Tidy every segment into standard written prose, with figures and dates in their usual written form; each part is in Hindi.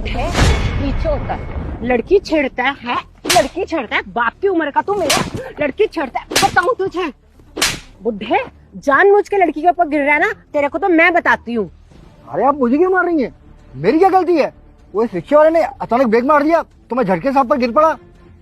बुढ़े पीछे होता है, लड़की छेड़ता है, लड़की छेड़ता है, बाप की उम्र का तू मेरा लड़की छेड़ता है, बताऊं तुझे? बुढ़े जानबूझ के लड़की के ऊपर गिर रहा है ना, तेरे को तो मैं बताती हूँ। अरे आप मुझे क्यों मार रही हैं? मेरी क्या गलती है? वो इस रिक्शे वाले ने अचानक ब्रेक मार दिया तो मैं झटके से आप पर गिर पड़ा,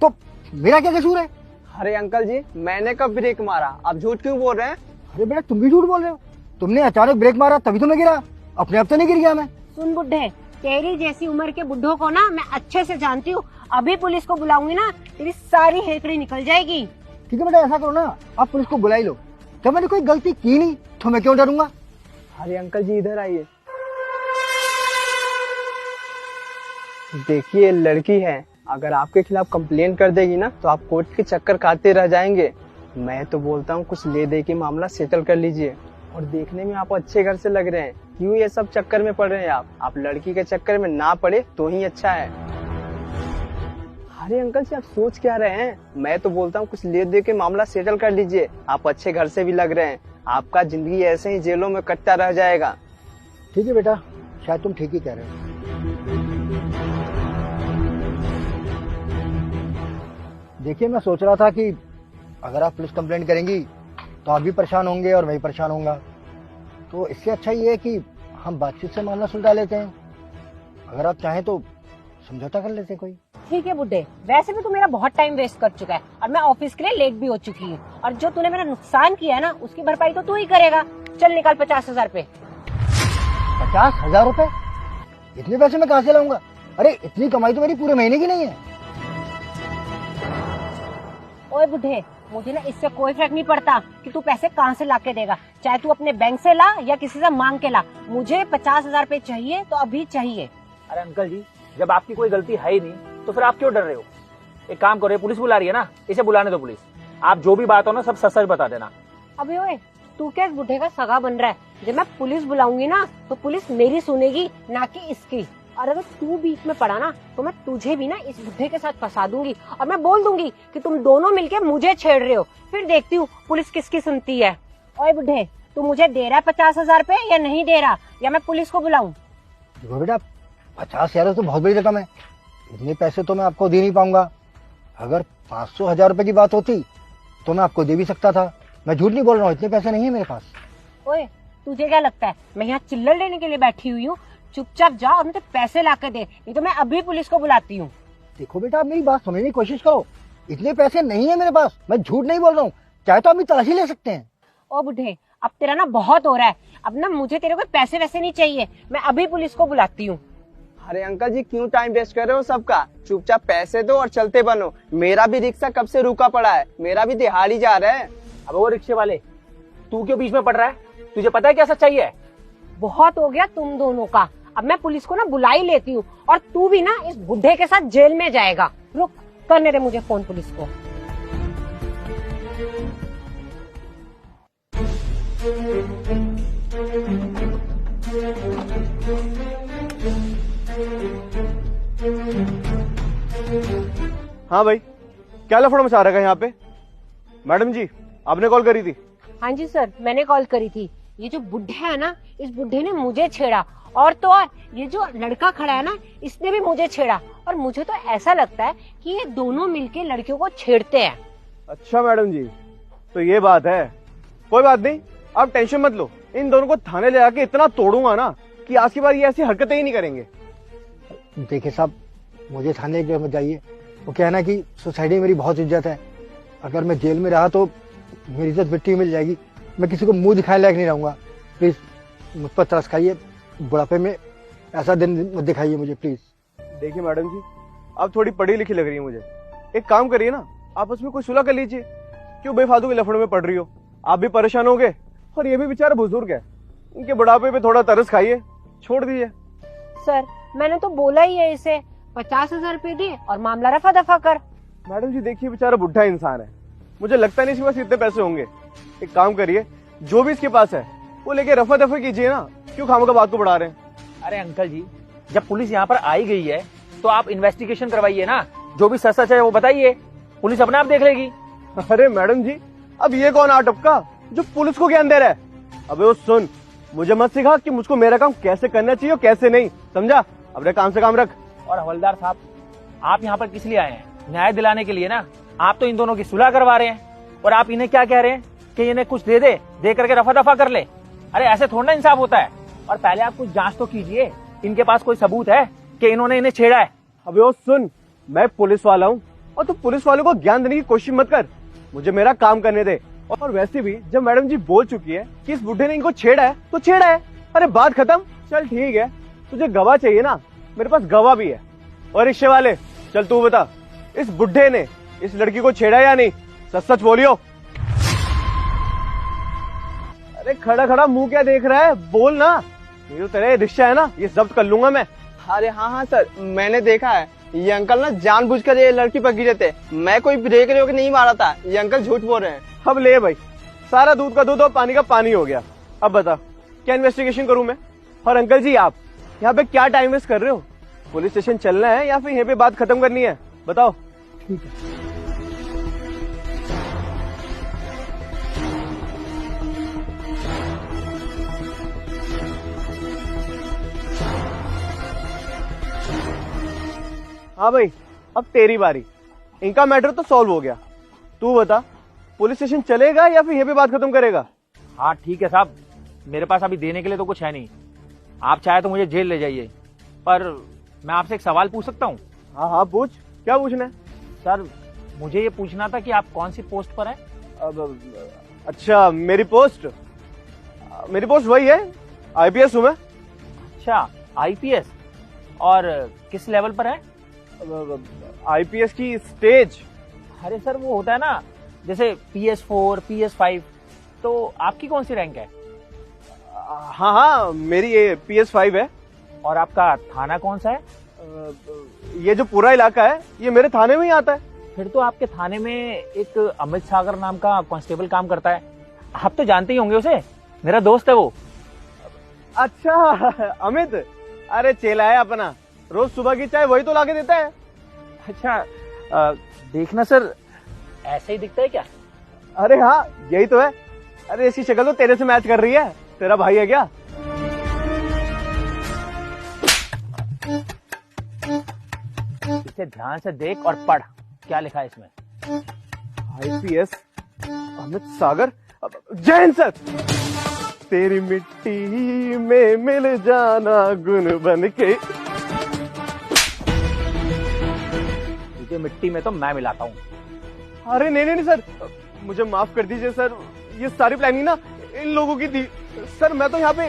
तो मेरा क्या कसूर है? अरे अंकल जी, मैंने कब ब्रेक मारा? आप झूठ क्यों बोल रहे हैं? अरे बेटा तुम भी झूठ बोल रहे हो। तुमने अचानक ब्रेक मारा तभी तो मैं गिरा, अपने आप तो नहीं गिर गया मैं। सुन बुढ़े, तेरी जैसी उम्र के बुढ़ों को ना मैं अच्छे से जानती हूँ। अभी पुलिस को बुलाऊंगी ना, तेरी सारी हेकड़ी निकल जाएगी। ठीक है बेटा, ऐसा करो ना, आप पुलिस को बुला ही लो। जब मैंने कोई गलती की नहीं तो मैं क्यों डरूंगा? अरे अंकल जी इधर आइए, देखिए लड़की है, अगर आपके खिलाफ कंप्लेन कर देगी ना तो आप कोर्ट के चक्कर खाते रह जाएंगे। मैं तो बोलता हूँ कुछ ले दे के मामला सेटल कर लीजिए। और देखने में आप अच्छे घर से लग रहे हैं, क्यों ये सब चक्कर में पड़ रहे हैं आप लड़की के चक्कर में ना पड़े तो ही अच्छा है। अरे अंकल जी आप सोच क्या रहे हैं? मैं तो बोलता हूँ कुछ ले दे के मामला सेटल कर लीजिए। आप अच्छे घर से भी लग रहे हैं, आपका जिंदगी ऐसे ही जेलों में कटता रह जाएगा। ठीक है बेटा, शायद तुम ठीक ही कह रहे हो। देखिए मैं सोच रहा था कि अगर आप पुलिस कंप्लेंट करेंगी तो आप भी परेशान होंगे और मैं भी परेशान होऊंगा, तो इससे अच्छा ये है कि हम बातचीत से मामला सुलझा लेते हैं। अगर आप चाहें तो समझौता कर लेते हैं कोई। ठीक है बुड्ढे, वैसे भी तू मेरा बहुत टाइम वेस्ट कर चुका है और मैं ऑफिस के लिए लेट भी हो चुकी हूँ, और जो तूने मेरा नुकसान किया है ना उसकी भरपाई तो तू ही करेगा। चल निकाल 50,000 पे। 50,000 रुपए? इतने पैसे मैं कहाँ से लाऊंगा? अरे इतनी कमाई तो मेरी पूरे महीने की नहीं है। ओए बुढ़े, मुझे ना इससे कोई फर्क नहीं पड़ता कि तू पैसे कहाँ से ला के देगा, चाहे तू अपने बैंक से ला या किसी से मांग के ला। मुझे 50,000 पे चाहिए तो अभी चाहिए। अरे अंकल जी, जब आपकी कोई गलती है ही नहीं तो फिर आप क्यों डर रहे हो? एक काम करो, पुलिस बुला रही है ना, इसे बुलाने दो पुलिस। आप जो भी बात हो ना सब सच सच बता देना। अबे ओए, तू क्या इस बुढ़े का सगा बन रहा है? जब मैं पुलिस बुलाऊंगी ना तो पुलिस मेरी सुनेगी, ना कि इसकी। और अगर तू बीच में पड़ा ना तो मैं तुझे भी ना इस बुढ़े के साथ फंसा दूंगी और मैं बोल दूंगी कि तुम दोनों मिलके मुझे छेड़ रहे हो। फिर देखती हूँ पुलिस किसकी सुनती है। ओए बुढ़े, तू मुझे दे रहा है 50,000 पे या नहीं दे रहा, या मैं पुलिस को बुलाऊं? देखो बेटा, 50,000 तो बहुत बड़ी रकम है, इतने पैसे तो मैं आपको दे नहीं पाऊंगा। अगर 500,000 रुपए की बात होती तो मैं आपको दे भी सकता था। मैं झूठ नहीं बोल रहा हूँ, इतने पैसे नहीं है मेरे पास। ओए, तुझे क्या लगता है मैं यहाँ चिल्लर लेने के लिए बैठी हुई हूँ? चुपचाप जा और मुझे पैसे ला के दे, नहीं तो मैं अभी पुलिस को बुलाती हूँ। देखो बेटा, आप मेरी बात समझने की कोशिश करो, इतने पैसे नहीं है मेरे पास, मैं झूठ नहीं बोल रहा हूँ। चाहे तो आप मेरी तलाशी ले सकते हैं। ओ बुढ़े, अब तेरा ना बहुत हो रहा है, अब ना मुझे तेरे को पैसे वैसे नहीं चाहिए, मैं अभी पुलिस को बुलाती हूँ। अरे अंकल जी क्यों टाइम वेस्ट कर रहे हो सबका? चुपचाप पैसे दो और चलते बनो। मेरा भी रिक्शा कब से रुका पड़ा है, मेरा भी दिहाड़ी जा रहा है। अब वो रिक्शे वाले, तू क्यों बीच में पड़ रहा है? तुझे पता है क्या सच्चाई है? बहुत हो गया तुम दोनों का, अब मैं पुलिस को ना बुला ही लेती हूँ, और तू भी ना इस बुढ़े के साथ जेल में जाएगा। रुक, करने दे मुझे फोन पुलिस को। हाँ भाई, क्या लफड़ा मचा रखा है यहाँ पे? मैडम जी आपने कॉल करी थी? हाँ जी सर, मैंने कॉल करी थी। ये जो बुढ़ा है ना, इस बुढ़े ने मुझे छेड़ा, और तो और ये जो लड़का खड़ा है ना, इसने भी मुझे छेड़ा, और मुझे तो ऐसा लगता है कि ये दोनों मिलके लड़कियों को छेड़ते हैं। अच्छा मैडम जी, तो ये बात है। कोई बात नहीं, आप टेंशन मत लो, इन दोनों को थाने ले जाके इतना तोड़ूंगा ना कि आज की बार ये ऐसी हरकतें ही नहीं करेंगे। देखिए साहब, मुझे थाने लेके मत जाइए। वो क्या है ना कि सोसाइटी में मेरी बहुत इज्जत है, अगर मैं जेल में रहा तो मेरी इज्जत मिट्टी मिल जाएगी। मैं किसी को मुंह दिखाने लायक नहीं रहूंगा। प्लीज मुझ पर तरस खाइए, बुढ़ापे में ऐसा दिन मत दिखाइए मुझे प्लीज। देखिए मैडम जी, आप थोड़ी पढ़ी लिखी लग रही है मुझे। एक काम करिए ना, आपस में कोई सुलह कर लीजिए। क्यों बेफालतू के लफड़ों में पड़ रही हो? आप भी परेशान होगे और ये भी बेचारे बुजुर्ग है, इनके बुढ़ापे पे थोड़ा तरस खाइए, छोड़ दीजिए। सर मैंने तो बोला ही है इसे 50,000 रुपए दे और मामला रफा दफा कर। मैडम जी देखिए, बेचारा बुढ़ा इंसान है, मुझे लगता नहीं इसके पास इतने पैसे होंगे। एक काम करिए, जो भी इसके पास है वो लेके रफा दफा कीजिए ना, क्यों खामों का बात को बढ़ा रहे हैं? अरे अंकल जी, जब पुलिस यहाँ पर आई गई है तो आप इन्वेस्टिगेशन करवाइए ना, जो भी सच सच है वो बताइए, पुलिस अपने आप देख लेगी। अरे मैडम जी, अब ये कौन आ टपका जो पुलिस को ज्ञान दे रहा है? अबे वो सुन, मुझे मत सिखा कि मुझको मेरा काम कैसे करना चाहिए और कैसे नहीं, समझा? अपने काम से काम रख। और हवलदार साहब, आप यहाँ पर किस लिए आए हैं? न्याय दिलाने के लिए ना। आप तो इन दोनों की सुलह करवा रहे हैं और आप इन्हें क्या कह रहे हैं कि इन्हें कुछ दे करके रफा दफा कर ले। अरे ऐसे थोड़ा ना इंसाफ होता है। और पहले आप कुछ जांच तो कीजिए, इनके पास कोई सबूत है कि इन्होंने इन्हें छेड़ा है? अबे ओ सुन, मैं पुलिस वाला हूँ और तू पुलिस वालों को ज्ञान देने की कोशिश मत कर। मुझे मेरा काम करने दे। और वैसे भी जब मैडम जी बोल चुकी है कि इस बुढ़े ने इनको छेड़ा है तो छेड़ा है। अरे बात खत्म। चल ठीक है, तुझे गवाह चाहिए ना, मेरे पास गवाह भी है। और रिक्शे वाले, चल तू बता, इस बुढ़े ने इस लड़की को छेड़ा या नहीं? सच सच बोलियो। अरे खड़ा खड़ा मुंह क्या देख रहा है, बोल ना। ये तो तेरा रिक्शा है ना, ये जब्त कर लूंगा मैं। अरे हाँ सर, मैंने देखा है। ये अंकल ना जानबूझकर ये लड़की पर गिरे थे। मैं कोई ब्रेक रेक नहीं मारा था। ये अंकल झूठ बोल रहे हैं। अब ले भाई, सारा दूध का दूध और पानी का पानी हो गया। अब बता, क्या इन्वेस्टिगेशन करूं मैं? और अंकल जी, आप यहाँ पे क्या टाइम वेस्ट कर रहे हो? पुलिस स्टेशन चलना है या फिर यहीं पे बात खत्म करनी है? बताओ। ठीक है। हाँ भाई, अब तेरी बारी। इनका मैटर तो सॉल्व हो गया। तू बता, पुलिस स्टेशन चलेगा या फिर यहीं पे बात खत्म करेगा? हाँ ठीक है साहब, मेरे पास अभी देने के लिए तो कुछ है नहीं। आप चाहे तो मुझे जेल ले जाइए, पर मैं आपसे एक सवाल पूछ सकता हूँ? हाँ हाँ पूछ, क्या पूछना है? सर, मुझे ये पूछना था कि आप कौन सी पोस्ट पर हैं? अच्छा, मेरी पोस्ट वही है, आईपीएस हूँ मैं। अच्छा, आईपीएस। और किस लेवल पर है? आईपीएस की स्टेज। अरे सर, वो होता है ना जैसे PS4, PS5, तो आपकी कौन सी रैंक है? हाँ हाँ, मेरी ये PS5 है। और आपका थाना कौन सा है? ये जो पूरा इलाका है ये मेरे थाने में ही आता है। फिर तो आपके थाने में एक अमित सागर नाम का कांस्टेबल काम करता है। आप तो जानते ही होंगे उसे, मेरा दोस्त है वो। अच्छा, अमित, अरे चेला है अपना, रोज सुबह की चाय वही तो लाके देता है। अच्छा, देखना सर, ऐसे ही दिखता है क्या? अरे हाँ, यही तो है। अरे इसकी शक्ल तो तेरे से मैच कर रही है। तेरा भाई है क्या? इसे ध्यान से देख और पढ़, क्या लिखा है इसमें? आईपीएस अमित सागर। जय हिंद सर। तेरी मिट्टी में मिल जाना गुन बन के। तुझे मिट्टी में तो मैं मिलाता हूँ। अरे नहीं नहीं नहीं सर, मुझे माफ कर दीजिए सर। ये सारी प्लानिंग ना इन लोगों की थी सर। मैं तो यहाँ पे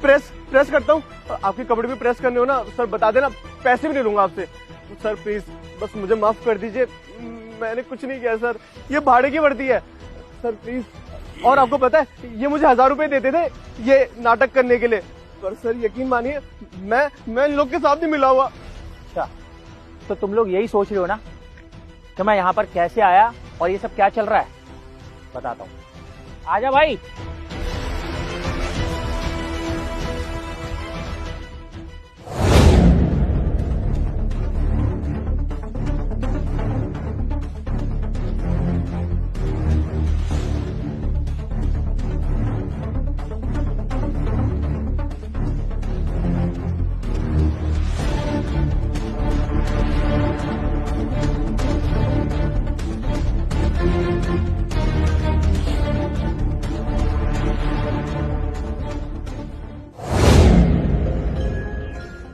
प्रेस करता हूँ। आपके कपड़े भी प्रेस करने हो ना सर, बता देना, पैसे भी नहीं लूंगा आपसे सर। प्लीज बस मुझे माफ कर दीजिए, मैंने कुछ नहीं किया सर। ये भाड़े की वर्दी है सर, प्लीज। और आपको पता है, ये मुझे 1000 रुपए देते थे ये नाटक करने के लिए। पर सर यकीन मानिए, मैं इन लोग के साथ नहीं मिला हुआ। अच्छा, तो तुम लोग यही सोच रहे हो ना कि मैं यहाँ पर कैसे आया और ये सब क्या चल रहा है? बताता हूँ, आजा भाई।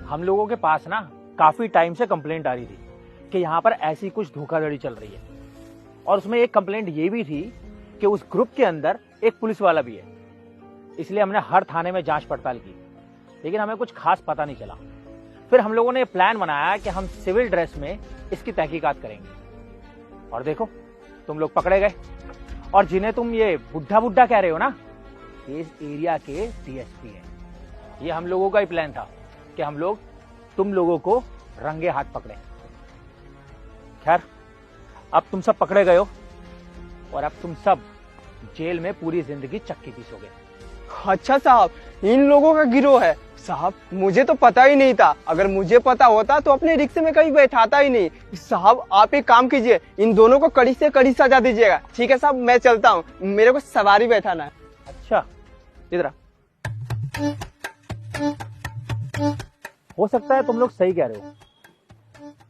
हम लोगों के पास ना काफी टाइम से कंप्लेंट आ रही थी कि यहाँ पर ऐसी कुछ धोखाधड़ी चल रही है। और उसमें एक कंप्लेंट ये भी थी कि उस ग्रुप के अंदर एक पुलिस वाला भी है। इसलिए हमने हर थाने में जांच पड़ताल की, लेकिन हमें कुछ खास पता नहीं चला। फिर हम लोगों ने प्लान बनाया कि हम सिविल ड्रेस में इसकी तहकीकात करेंगे। और देखो, तुम लोग पकड़े गए। और जिन्हें तुम ये बुढ़ा बुढ़ा कह रहे हो ना, ये इस एरिया के डीएसपी हैं। ये हम लोगों का ही प्लान था कि हम लोग तुम लोगों को रंगे हाथ पकड़े। खैर, अब तुम सब पकड़े गए हो और अब तुम सब जेल में पूरी जिंदगी चक्की पीसोगे। अच्छा साहब, इन लोगों का गिरोह है साहब? मुझे तो पता ही नहीं था। अगर मुझे पता होता तो अपने रिक्शे में कहीं बैठाता ही नहीं। साहब आप एक काम कीजिए, इन दोनों को कड़ी से कड़ी सजा दीजिएगा। ठीक है साहब, मैं चलता हूँ, मेरे को सवारी बैठाना है। अच्छा, इधर आ। हो सकता है तुम लोग सही कह रहे हो,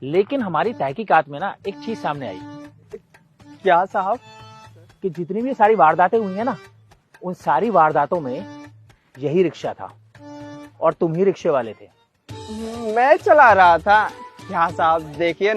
लेकिन हमारी तहकीकात में ना एक चीज सामने आई क्या साहब? कि जितनी भी सारी वारदातें हुई है ना, उन सारी वारदातों में यही रिक्शा था और तुम ही रिक्शे वाले थे। मैं चला रहा था। क्या साहब देखिए ना।